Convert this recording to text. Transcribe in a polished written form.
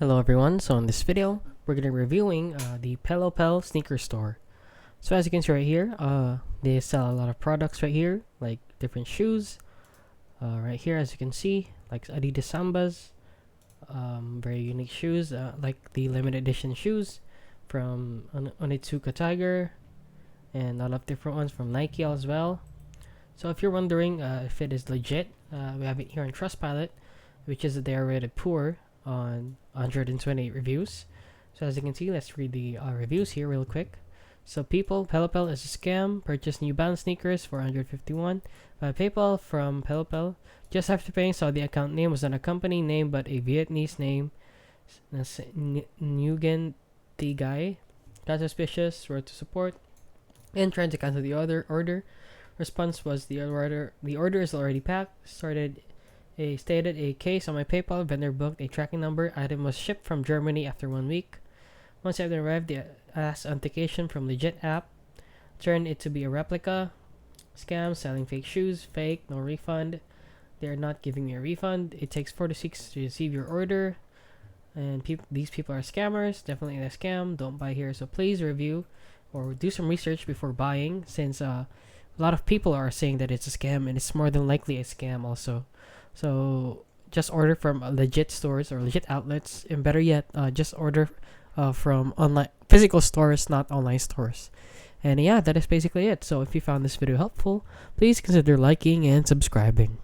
Hello everyone, so in this video, we're going to be reviewing the Pelopel sneaker store. So as you can see right here, they sell a lot of products right here, like different shoes. Right here, as you can see, like Adidas Sambas, very unique shoes, like the limited edition shoes from Onitsuka Tiger, and a lot of different ones from Nike as well. So if you're wondering if it is legit, we have it here on Trustpilot, which is that they are rated poor on 128 reviews. So as you can see, let's read the reviews here real quick. So Pelopel is a scam. Purchase New Balance sneakers for 151 by PayPal from Pelopel. Just after paying, saw the account name was not a company name but a Vietnamese name. Nguyen Thi Guy. Got suspicious, wrote to support, and tried to cancel the order. Response was the order is already packed. Stated a case on my PayPal. Vendor booked a tracking number. Item was shipped from Germany after 1 week. Once it arrived, they asked authentication from legit app. Turned it to be a replica. Scam, selling fake shoes, fake, no refund. They are not giving me a refund. It takes 4 to 6 to receive your order. And these people are scammers. Definitely a scam. Don't buy here. So please review or do some research before buying, since a lot of people are saying that it's a scam, and it's more than likely a scam also. So just order from legit stores or legit outlets, and better yet, just order from online physical stores, not online stores. And yeah, that is basically it. So if you found this video helpful, please consider liking and subscribing.